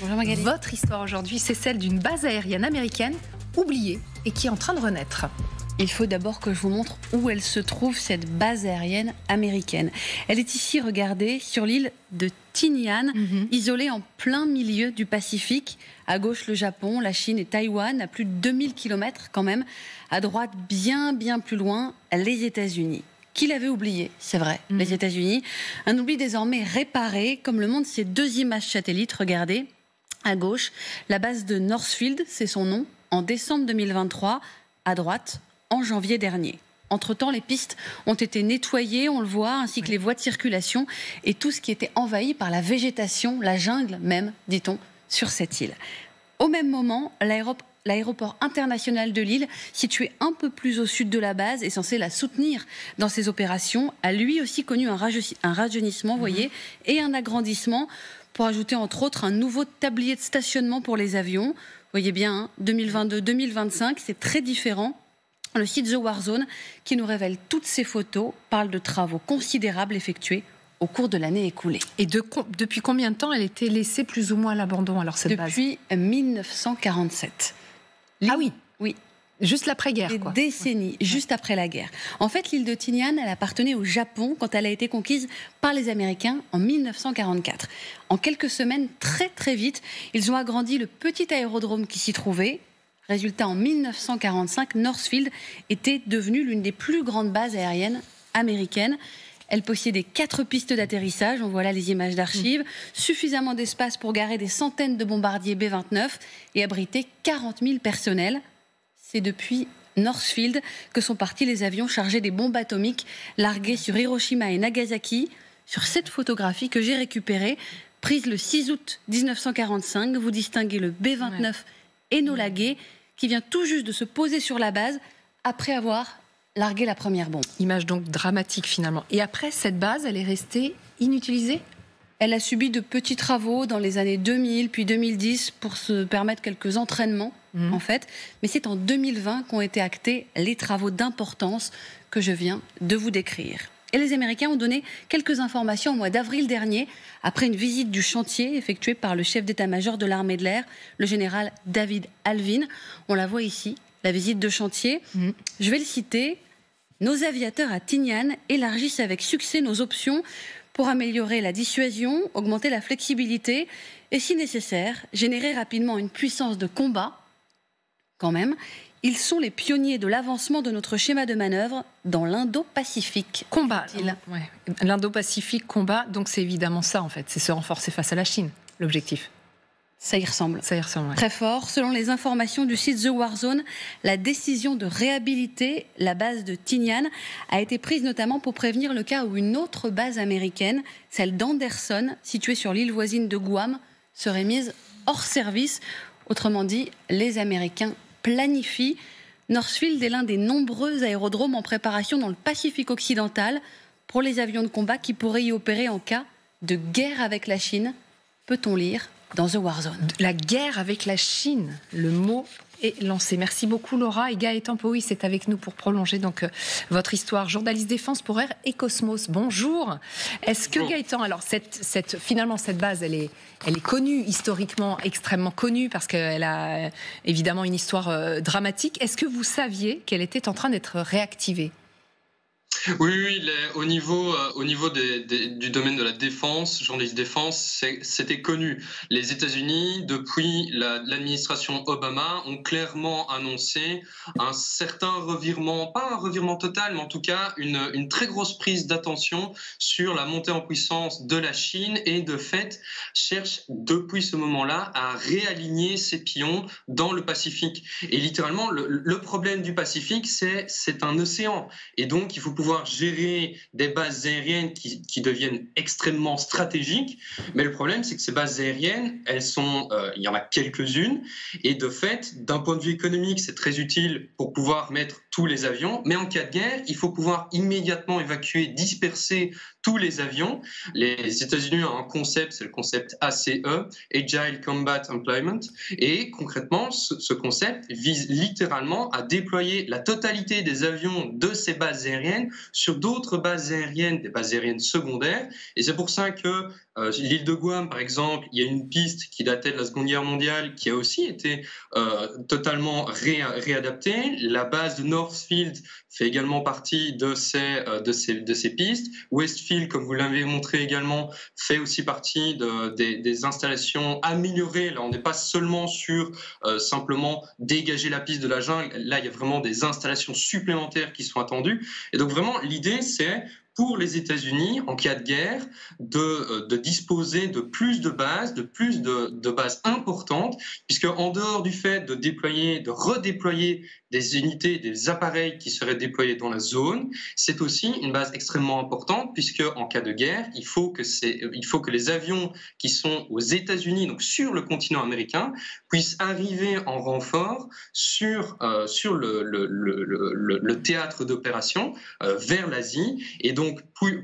Bonjour Magali. Votre histoire aujourd'hui, c'est celle d'une base aérienne américaine oubliée et qui est en train de renaître. Il faut d'abord que je vous montre où elle se trouve, cette base aérienne américaine. Elle est ici, regardez, sur l'île de Tinian, isolée en plein milieu du Pacifique. À gauche, le Japon, la Chine et Taïwan, à plus de 2000 km quand même. À droite, bien plus loin, les États-Unis. Qui l'avait oublié, c'est vrai, les États-Unis. Un oubli désormais réparé, comme le montrent ces deux images satellites. Regardez, à gauche, la base de Northfield, c'est son nom, en décembre 2023. À droite, en janvier dernier. Entre-temps, les pistes ont été nettoyées, on le voit, ainsi que les voies de circulation et tout ce qui était envahi par la végétation, la jungle même, dit-on, sur cette île. Au même moment, l'aéroport international de Lille, situé un peu plus au sud de la base et censé la soutenir dans ses opérations, a lui aussi connu un rajeunissement, voyez, et un agrandissement, pour ajouter entre autres un nouveau tablier de stationnement pour les avions. Vous voyez bien, 2022-2025, c'est très différent. Le site The War Zone, qui nous révèle toutes ces photos, parle de travaux considérables effectués au cours de l'année écoulée. Et depuis combien de temps elle était laissée plus ou moins à l'abandon, alors cette base ? Depuis 1947. Ah oui, oui. Juste l'après-guerre, Des quoi. décennies, juste après la guerre. En fait, l'île de Tinian, elle appartenait au Japon quand elle a été conquise par les Américains en 1944. En quelques semaines, très vite, ils ont agrandi le petit aérodrome qui s'y trouvait. Résultat, en 1945, Northfield était devenue l'une des plus grandes bases aériennes américaines. Elle possédait 4 pistes d'atterrissage, on voit là les images d'archives, suffisamment d'espace pour garer des centaines de bombardiers B-29 et abriter 40 000 personnels. C'est depuis Northfield que sont partis les avions chargés des bombes atomiques larguées sur Hiroshima et Nagasaki. Sur cette photographie que j'ai récupérée, prise le 6 août 1945, vous distinguez le B-29 Enola Gay, qui vient tout juste de se poser sur la base après avoir largué la première bombe. Image donc dramatique finalement. Et après, cette base, elle est restée inutilisée ? Elle a subi de petits travaux dans les années 2000 puis 2010 pour se permettre quelques entraînements en fait. Mais c'est en 2020 qu'ont été actés les travaux d'importance que je viens de vous décrire. Et les Américains ont donné quelques informations au mois d'avril dernier, après une visite du chantier effectuée par le chef d'état-major de l'armée de l'air, le général David Alvin. On la voit ici, la visite de chantier. Je vais le citer. « Nos aviateurs à Tinian élargissent avec succès nos options pour améliorer la dissuasion, augmenter la flexibilité et, si nécessaire, générer rapidement une puissance de combat. Quand même, ils sont les pionniers de l'avancement de notre schéma de manœuvre dans l'Indo-Pacifique. » Combat. L'Indo-Pacifique, combat. Donc c'est évidemment ça en fait, c'est se renforcer face à la Chine, l'objectif. Ça y ressemble. Ça y ressemble, ouais. Très fort. Selon les informations du site The War Zone, la décision de réhabiliter la base de Tinian a été prise notamment pour prévenir le cas où une autre base américaine, celle d'Anderson, située sur l'île voisine de Guam, serait mise hors service. Autrement dit, les Américains planifient. Northfield est l'un des nombreux aérodromes en préparation dans le Pacifique occidental pour les avions de combat qui pourraient y opérer en cas de guerre avec la Chine. Peut-on lire dans The War Zone. La guerre avec la Chine, le mot est lancé. Merci beaucoup Laura. Et Gaëtan Powys est avec nous pour prolonger donc votre histoire. Journaliste défense pour Air et Cosmos. Bonjour. Est-ce que Gaëtan, alors finalement cette base, elle est connue historiquement, extrêmement connue parce qu'elle a évidemment une histoire dramatique. Est-ce que vous saviez qu'elle était en train d'être réactivée ? Oui, au niveau du domaine de la défense, journaliste défense, c'était connu. Les États-Unis, depuis l'administration Obama, ont clairement annoncé un certain revirement, pas un revirement total, mais en tout cas une très grosse prise d'attention sur la montée en puissance de la Chine et de fait cherche depuis ce moment-là à réaligner ses pions dans le Pacifique. Et littéralement, le problème du Pacifique, c'est un océan. Et donc, il faut pouvoir gérer des bases aériennes qui deviennent extrêmement stratégiques. Mais le problème, c'est que ces bases aériennes, il y en a quelques-unes. Et de fait, d'un point de vue économique, c'est très utile pour pouvoir mettre tous les avions. Mais en cas de guerre, il faut pouvoir immédiatement évacuer, disperser tous les avions. Les États-Unis ont un concept, c'est le concept ACE, Agile Combat Employment. Et concrètement, ce concept vise littéralement à déployer la totalité des avions de ces bases aériennes sur d'autres bases aériennes, des bases aériennes secondaires. Et c'est pour ça que l'île de Guam, par exemple, il y a une piste qui datait de la Seconde Guerre mondiale qui a aussi été totalement réadaptée. La base de Northfield fait également partie de ces pistes. Westfield, comme vous l'avez montré également, fait aussi partie des installations améliorées. Là, on n'est pas seulement sur simplement dégager la piste de la jungle. Là, il y a vraiment des installations supplémentaires qui sont attendues. Et donc vraiment, l'idée, c'est pour les États-Unis, en cas de guerre, de disposer de plus de bases, de bases importantes, puisque en dehors du fait de redéployer des unités, des appareils qui seraient déployés dans la zone, c'est aussi une base extrêmement importante, puisque en cas de guerre, il faut que les avions qui sont aux États-Unis, donc sur le continent américain, puissent arriver en renfort sur le théâtre d'opération vers l'Asie, et donc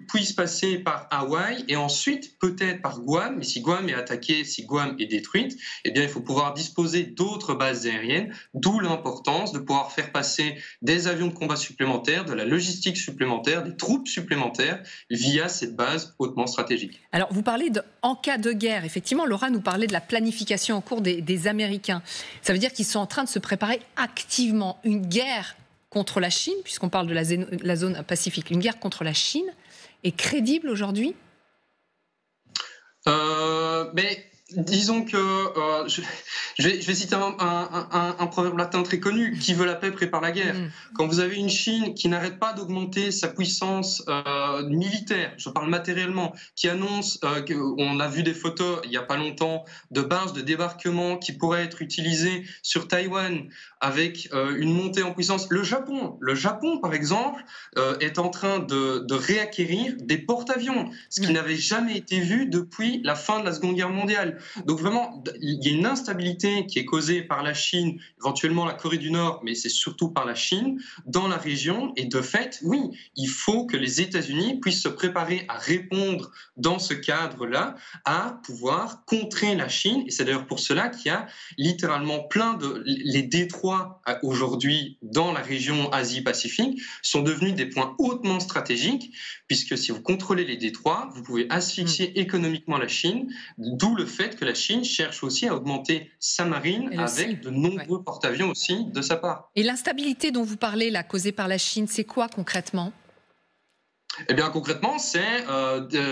puisse passer par Hawaï et ensuite peut-être par Guam. Mais si Guam est attaquée, si Guam est détruite, eh bien il faut pouvoir disposer d'autres bases aériennes, d'où l'importance de pouvoir faire passer des avions de combat supplémentaires, de la logistique supplémentaire, des troupes supplémentaires via cette base hautement stratégique. Alors vous parlez en cas de guerre. Effectivement, Laura nous parlait de la planification en cours des Américains. Ça veut dire qu'ils sont en train de se préparer activement une guerre contre la Chine, puisqu'on parle de la zone Pacifique, une guerre contre la Chine est crédible aujourd'hui ? Mais disons que je vais citer un proverbe latin très connu: qui veut la paix prépare la guerre. Quand vous avez une Chine qui n'arrête pas d'augmenter sa puissance militaire, je parle matériellement, qui annonce, on a vu des photos il n'y a pas longtemps de bases de débarquement qui pourraient être utilisées sur Taïwan avec une montée en puissance. Le Japon par exemple, est en train de réacquérir des porte-avions, ce qui n'avait jamais été vu depuis la fin de la Seconde Guerre mondiale. Donc vraiment, il y a une instabilité qui est causée par la Chine, éventuellement la Corée du Nord, mais c'est surtout par la Chine, dans la région. Et de fait, oui, il faut que les États-Unis puissent se préparer à répondre dans ce cadre-là, à pouvoir contrer la Chine. Et c'est d'ailleurs pour cela qu'il y a littéralement les détroits aujourd'hui dans la région Asie-Pacifique sont devenus des points hautement stratégiques, puisque si vous contrôlez les détroits, vous pouvez asphyxier économiquement la Chine, d'où le fait que la Chine cherche aussi à augmenter sa marine avec de nombreux porte-avions aussi de sa part. Et l'instabilité dont vous parlez, là, causée par la Chine, c'est quoi concrètement ? Eh bien, concrètement, c'est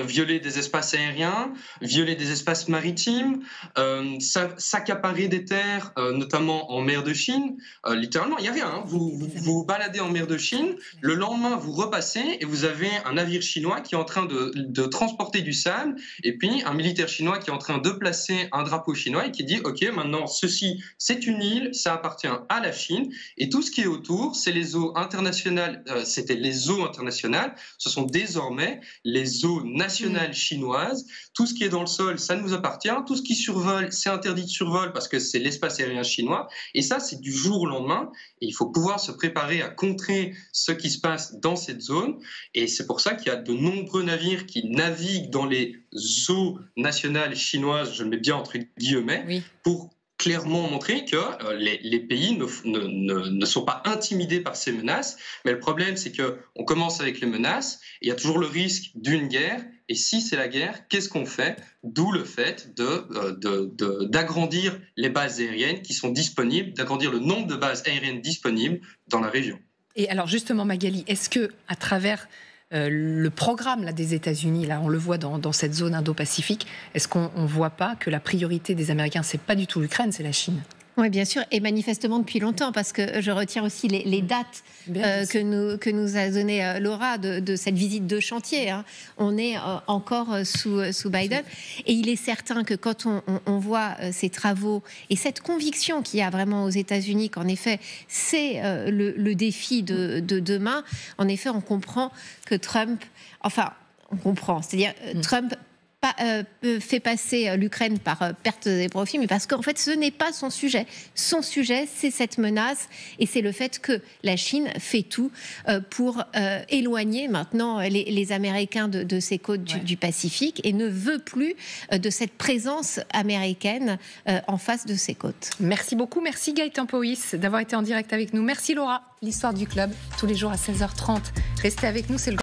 violer des espaces aériens, violer des espaces maritimes, s'accaparer des terres, notamment en mer de Chine. Littéralement, il n'y a rien. Hein. Vous baladez en mer de Chine, le lendemain, vous repassez et vous avez un navire chinois qui est en train de transporter du sable, et puis un militaire chinois qui est en train de placer un drapeau chinois et qui dit « Ok, maintenant, ceci, c'est une île, ça appartient à la Chine, et tout ce qui est autour, c'est les eaux internationales, c'était les eaux internationales, ce sont désormais les eaux nationales chinoises. Tout ce qui est dans le sol, ça nous appartient. Tout ce qui survole, c'est interdit de survol parce que c'est l'espace aérien chinois. Et ça, c'est du jour au lendemain. Et il faut pouvoir se préparer à contrer ce qui se passe dans cette zone. Et c'est pour ça qu'il y a de nombreux navires qui naviguent dans les eaux nationales chinoises, je le mets bien entre guillemets, pour clairement montrer que les pays ne sont pas intimidés par ces menaces. Mais le problème, c'est qu'on commence avec les menaces, et il y a toujours le risque d'une guerre. Et si c'est la guerre, qu'est-ce qu'on fait ? D'où le fait d'agrandir les bases aériennes qui sont disponibles, d'agrandir le nombre de bases aériennes disponibles dans la région. Et alors justement, Magali, est-ce que à travers le programme là, des États-Unis, là, on le voit dans cette zone Indo-Pacifique, est-ce qu'on ne voit pas que la priorité des Américains, c'est pas du tout l'Ukraine, c'est la Chine ? Oui, bien sûr, et manifestement depuis longtemps, parce que je retiens aussi les dates que nous a donné Laura de cette visite de chantier. Hein. On est encore sous Biden, et il est certain que quand on voit ces travaux et cette conviction qu'il y a vraiment aux États-Unis qu'en effet c'est le défi de demain, en effet on comprend que Trump, c'est-à-dire Trump fait passer l'Ukraine par perte des profits, mais parce qu'en fait ce n'est pas son sujet. Son sujet, c'est cette menace, et c'est le fait que la Chine fait tout pour éloigner maintenant les Américains de ces côtes du Pacifique, et ne veut plus de cette présence américaine en face de ces côtes. Merci beaucoup, merci Gaëtan Powys d'avoir été en direct avec nous. Merci Laura, l'histoire du club, tous les jours à 16h30. Restez avec nous, c'est le